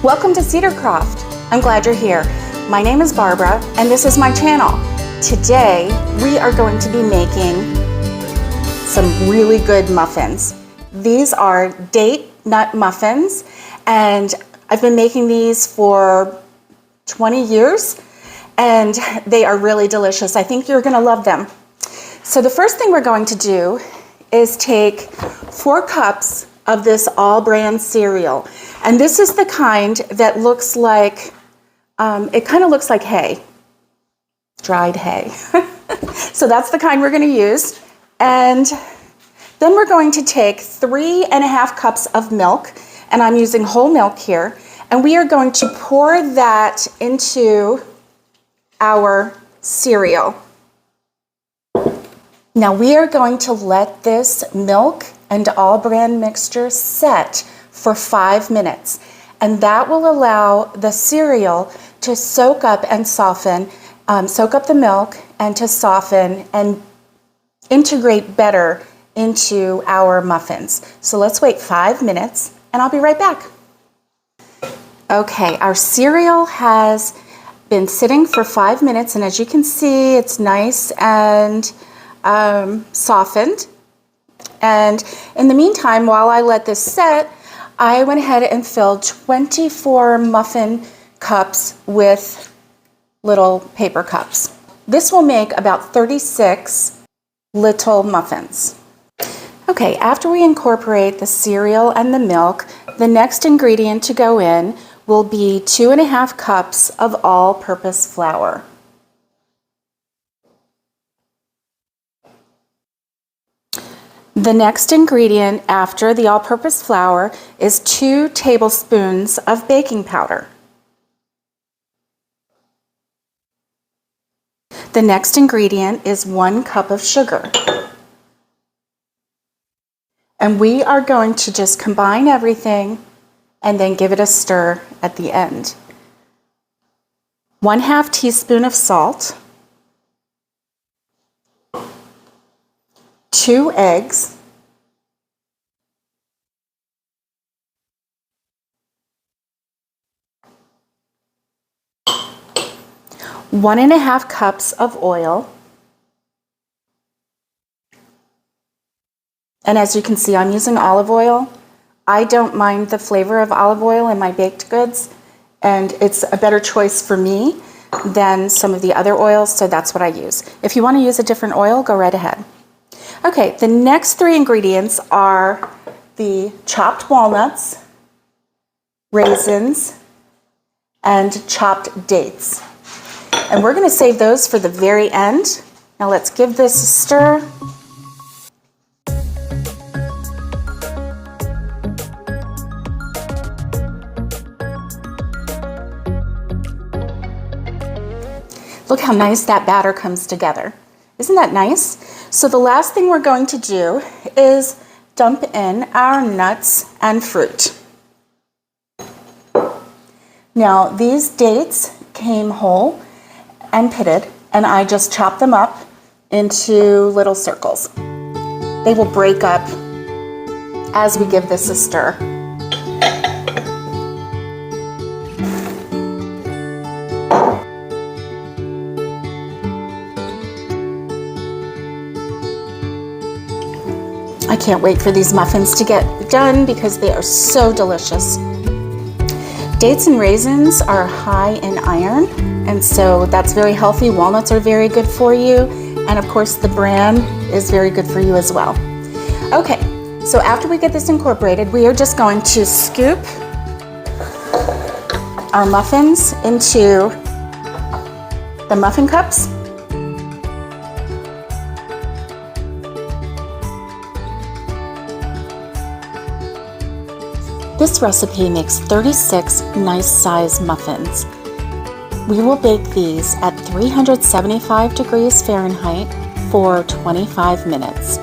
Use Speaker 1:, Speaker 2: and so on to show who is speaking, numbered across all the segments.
Speaker 1: Welcome to Cedarcroft. I'm glad you're here. My name is Barbara and this is my channel. Today we are going to be making some really good muffins. These are date nut muffins and I've been making these for 20 years and they are really delicious. I think you're gonna love them. So the first thing we're going to do is take 4 cups of this All-Bran cereal. And this is the kind that looks like, it kind of looks like hay, dried hay. So that's the kind we're going to use. And then we're going to take 3.5 cups of milk, and I'm using whole milk here. And we are going to pour that into our cereal. Now we are going to let this milk and All-Bran mixture set for 5 minutes, and that will allow the cereal to soak up and soften, soak up the milk and to soften and integrate better into our muffins. So let's wait 5 minutes and I'll be right back. Okay, our cereal has been sitting for 5 minutes, and as you can see, it's nice and softened. And in the meantime, while I let this set, I went ahead and filled 24 muffin cups with little paper cups. This will make about 36 little muffins. Okay, after we incorporate the cereal and the milk, the next ingredient to go in will be 2.5 cups of all-purpose flour. The next ingredient after the all-purpose flour is 2 tablespoons of baking powder. The next ingredient is 1 cup of sugar. And we are going to just combine everything and then give it a stir at the end. 1/2 teaspoon of salt. 2 eggs, 1.5 cups of oil, and as you can see, I'm using olive oil. I don't mind the flavor of olive oil in my baked goods, and it's a better choice for me than some of the other oils, so that's what I use. If you want to use a different oil, go right ahead. Okay, the next 3 ingredients are the chopped walnuts, raisins, and chopped dates. And we're going to save those for the very end. Now let's give this a stir. Look how nice that batter comes together. Isn't that nice? So the last thing we're going to do is dump in our nuts and fruit. Now these dates came whole and pitted, and I just chopped them up into little circles. They will break up as we give this a stir. I can't wait for these muffins to get done because they are so delicious. Dates and raisins are high in iron, and so that's very healthy. Walnuts are very good for you, and of course the bran is very good for you as well. Okay, so after we get this incorporated, we are just going to scoop our muffins into the muffin cups. This recipe makes 36 nice size muffins. We will bake these at 375 degrees Fahrenheit for 25 minutes.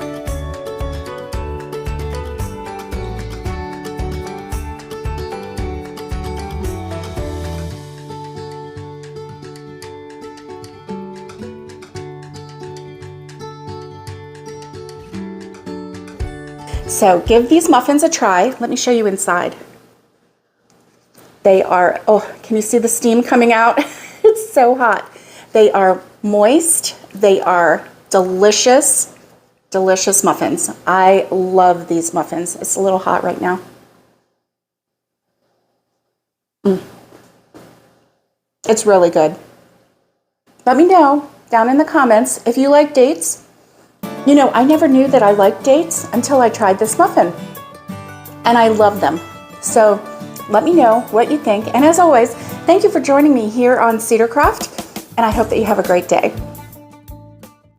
Speaker 1: So give these muffins a try. Let me show you inside. They are, oh, can you see the steam coming out? It's so hot. They are moist. They are delicious, delicious muffins. I love these muffins. It's a little hot right now. It's really good. Let me know down in the comments if you like dates. You know, I never knew that I liked dates until I tried this muffin, and I love them. So let me know what you think. And as always, thank you for joining me here on Cedarcraft, and I hope that you have a great day.